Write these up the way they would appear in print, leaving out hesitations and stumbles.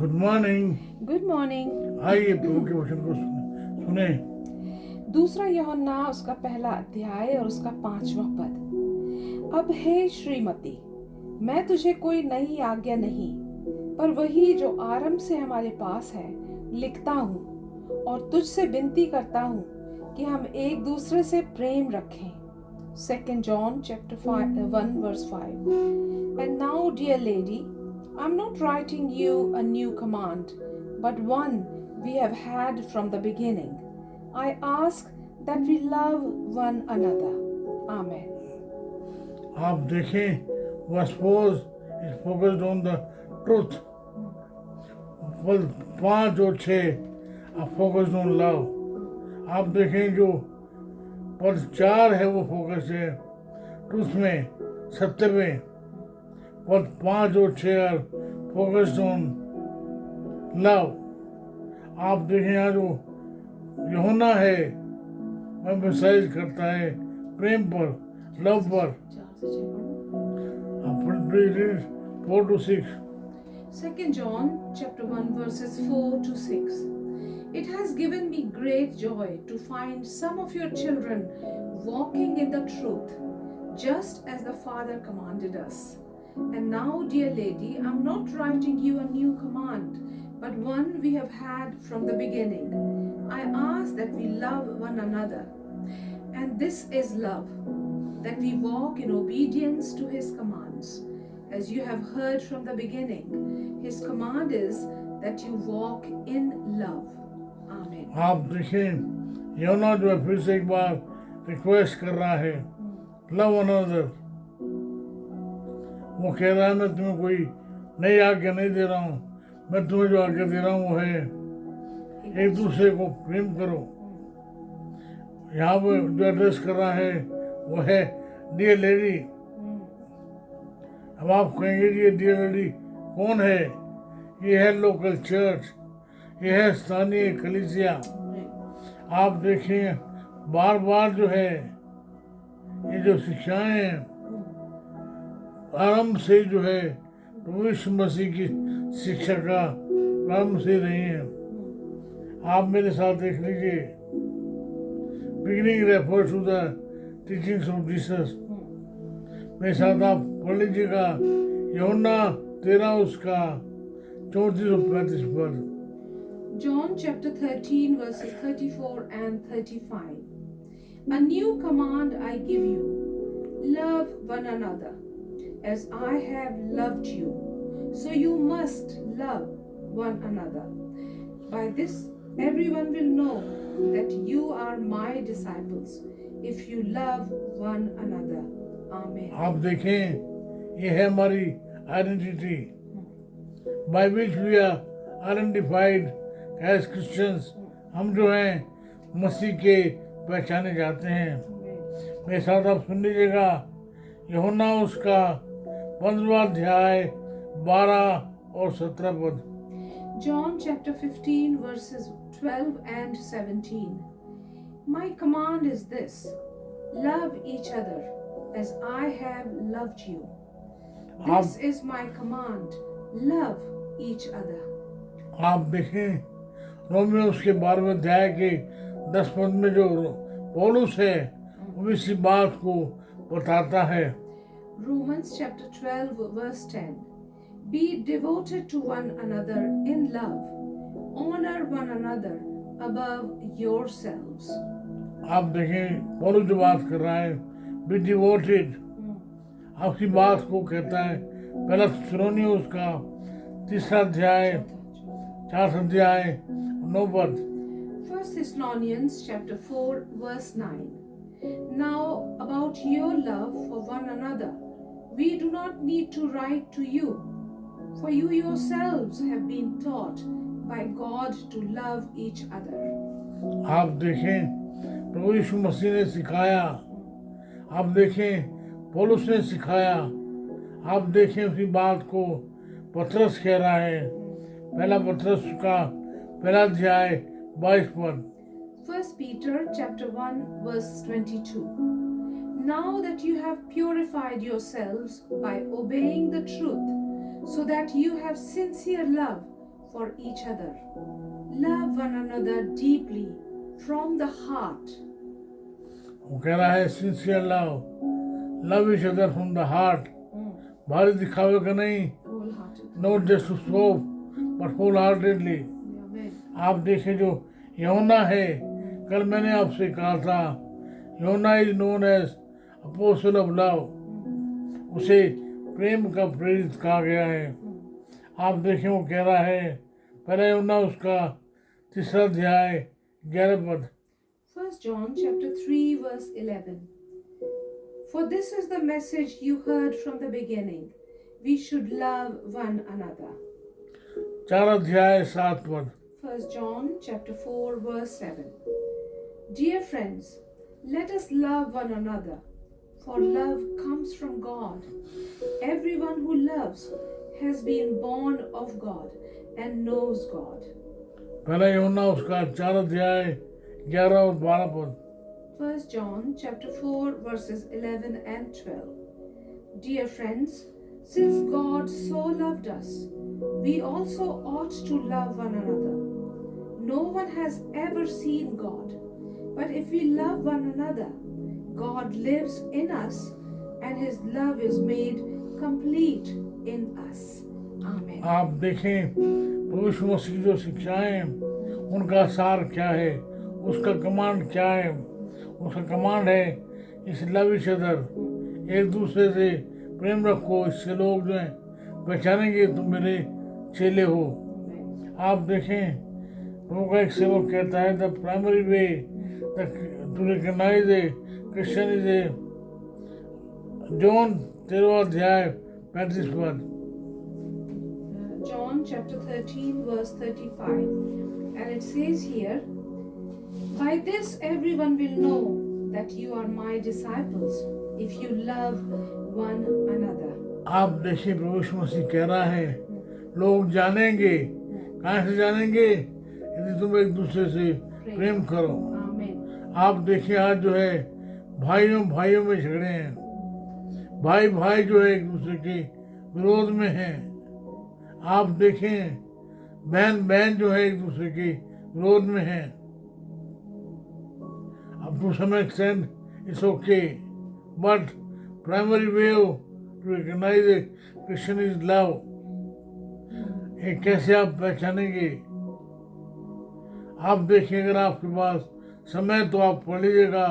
Good morning. Good morning. आइए प्रभु के वचन को सुने। दूसरा यूहन्ना उसका पहला अध्याय और उसका 5वां पद। अब हे श्रीमती, मैं तुझे कोई नई आज्ञा नहीं, पर वही जो आरंभ से हमारे पास है लिखता हूँ और तुझसे विनती करता हूँ कि हम एक दूसरे से प्रेम रखें। 2 John chapter 1 verse 5. And now, dear lady, I'm not writing you a new command, but one we have had from the beginning. I ask that we love one another. Amen. आप देखें, was suppose is focused on the truth. पद 5 और 6 आप focused on love. आप देखें जो पद 4 है वो फोकस है ट्रूथ में, सत्य में। पद 5 और 6 फोकस्ड ऑन लव। आप देखें यहाँ जो यूहन्ना है वह एम्फसाइज करता है प्रेम पर, लव पर। आप please 4 to 6। 2 John chapter 1 verses 4 to 6. It has given me great joy to find some of your children walking in the truth, just as the Father commanded us. And now, dear lady, I'm not writing you a new command, but one we have had from the beginning. I ask that we love one another. And this is love, that we walk in obedience to His commands. As you have heard from the beginning, His command is that you walk in love. Amen. आप देखें यूहन्ना जो है फिर से एक बार request कर रहा है, लव वन अनदर। वो कह रहा है मैं तुम्हें कोई नई आज्ञा नहीं दे रहा हूँ, मैं तुम्हें जो आज्ञा दे रहा हूँ वो है एक दूसरे को प्रेम करो। यहाँ वो जो एड्रेस कर रहा है वो है डियर लेडी। अब आप कहेंगे कि ये डियर लेडी कौन है? ये है लोकल चर्च, ये है स्थानीय कलीसिया। आप देखें बार बार जो है ये जो शिक्षाएं हैं आरंभ से जो है प्रभु यीशु मसीह की शिक्षा का प्रारंभ से रही है। आप मेरे साथ देख लीजिए, beginning refers to the teachings of Jesus. मेरे साथ आप पढ़ लीजिएगा यूहन्ना 13 उसका 34 और 35 पद। John chapter 13 verses 34 and 35. A new command I give you, love one another. As I have loved you, so you must love one another. By this, everyone will know that you are my disciples, if you love one another. Amen. आप देखें ये है हमारी identity, by which we are identified as Christians। हम जो हैं मसीह के पहचाने जाते हैं। मेरे साथ आप सुन लीजिएगा यूहन्ना उसका 15वां अध्याय 12 और 17 पद। John chapter 15 verses 12 and 17. My command is this: love each other as I have loved you. This is my command: love each other. आप देखें रोमियो उसके 12वें अध्याय के 10 पद में जो पौलुस है वो इसी बात को बताता है। Romans chapter 12 verse 10. Be devoted to one another in love. Honor one another above yourselves. आप देखें पौलुस जो बात कर रहा है, बी डिवोटेड, आपकी बात को कहता है। पहला थिस्सलुनीय उसका 3 अध्याय 4 अध्याय 9 पद। 1 Thessalonians chapter 4 verse 9. Now about your love for one another, we do not need to write to you, for you yourselves have been taught by God to love each other. आप देखें प्रभु यीशु मसीह ने सिखाया, आप देखें पौलुस ने सिखाया, आप देखें उसी बात को पतरस कह रहा है। पहला पतरस का पहला अध्याय 22 पद। 1 Peter chapter 1 verse 22. Now that you have purified yourselves by obeying the truth, so that you have sincere love for each other. Love one another deeply from the heart. वो कह रहा है sincere love each other from the heart, भारी दिखावे का नहीं, Wholehearted. Not just to show but wholeheartedly. Amen. आप देखें जो यूहन्ना है, कल मैंने आपसे कहा था यूहन्ना is known as apostle of love, उसे प्रेम का प्रेरित कहा गया है। आप देखें वो कह रहा है पहले यूहन्ना उसका 3 अध्याय 11 पद। 1 John chapter 3 verse 11. For this is the message you heard from the beginning. We should love one another. 4 अध्याय 7 पद। 1 John chapter 4 verse 7. Dear friends, let us love one another, for love comes from God. Everyone who loves has been born of God and knows God. पहला यूहन्ना उसका 4 अध्याय 11 और 12 पद। 1 John chapter 4 verses 11 and 12. Dear friends, since God so loved us, we also ought to love one another. No one has ever seen God, but if we love one another, God lives in us and his love is made complete in us. Amen. आप देखें प्रभु यीशु मसीह की जो शिक्षाएं, उनका सार क्या है, उसका कमांड क्या है। उसका कमांड है इस लव इच अदर, एक दूसरे से प्रेम रखो, इससे लोग जो हैं पहचानेंगे तुम मेरे चेले हो। आप देखें प्रभु का एक सेवक कहता है the primary way to recognise a Christian is a, John 13 अध्याय 35 पद। John chapter 13 verse 35, and it says here, by this everyone will know that you are my disciples if you love one another. आप देखिए प्रभु यीशु मसीह कह रहा है लोग जानेंगे, कहाँ से जानेंगे, यदि तुम एक दूसरे से प्रेम करो। Amen. आप देखिए आज जो है भाइयों भाइयों में झगड़े हैं, भाई भाई जो है एक दूसरे के विरोध में हैं। आप देखें बहन बहन जो है एक दूसरे के विरोध में हैं। अब to some extent it's okay, but primary way to recognise a Christian is love. ये कैसे आप पहचानेंगे? आप देखिए अगर आपके पास समय तो आप पढ़ लीजिएगा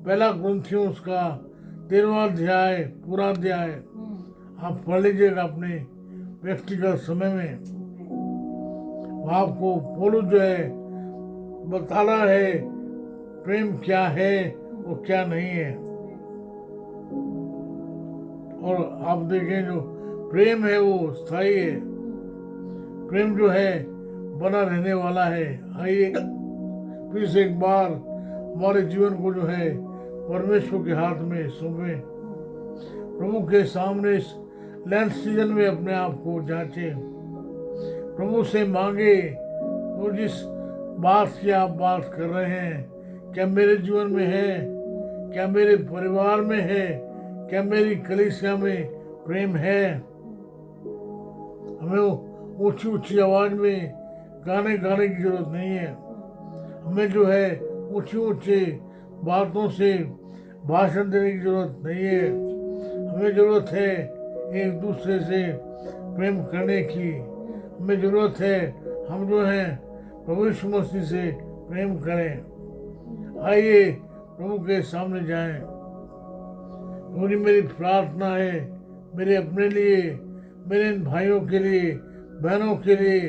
पहला कुरिन्थियों उसका 13वां अध्याय, पूरा अध्याय आप पढ़ लीजिएगा अपने व्यक्तिगत समय में। आपको पौलुस जो है बता रहा है प्रेम क्या है और क्या नहीं है। और आप देखें जो प्रेम है वो स्थायी है, प्रेम जो है बना रहने वाला है। आइए फिर से एक बार हमारे जीवन को जो है परमेश्वर के हाथ में सौंपें, प्रभु के सामने इस लैंड सीजन में अपने आप को जांचें, प्रभु से मांगे वो जिस बात की आप बात कर रहे हैं क्या मेरे जीवन में है, क्या मेरे परिवार में है, क्या मेरी कलीसिया में प्रेम है। हमें ऊंची ऊंची आवाज में गाने गाने की जरूरत नहीं है, हमें जो है ऊंची ऊंची बातों से भाषण देने की जरूरत नहीं है। हमें जरूरत है एक दूसरे से प्रेम करने की, हमें जरूरत है हम जो हैं प्रभु यीशु मसीह से प्रेम करें। आइए प्रभु के सामने जाएं। पूरी मेरी प्रार्थना है मेरे अपने लिए, मेरे इन भाइयों के लिए, बहनों के लिए,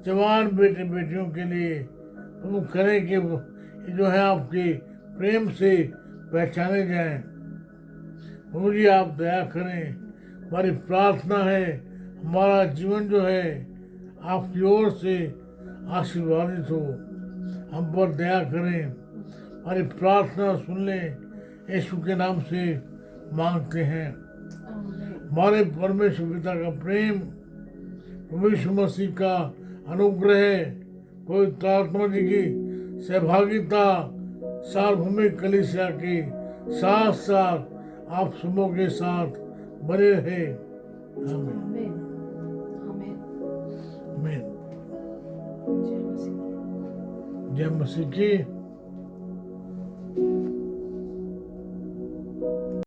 जवान बेटे बेटियों के लिए प्रभु करें कि वो जो है आपके प्रेम से पहचाने जाएं। प्रभु जी आप दया करें, हमारी प्रार्थना है हमारा जीवन जो है आपकी ओर से आशीर्वादित हो, हम पर दया करें, हमारी प्रार्थना सुन लें, यीशु के नाम से मांगते हैं। हमारे परमेश्वर पिता का प्रेम, प्रभु यीशु मसीह का अनुग्रह, पवित्र आत्मा जी की सहभागिता सार्वभौमिक कलीसिया के साथ साथ आप सबों के साथ बने रहे। आमीन। Amen. Amen. आमीन। जय मसीह की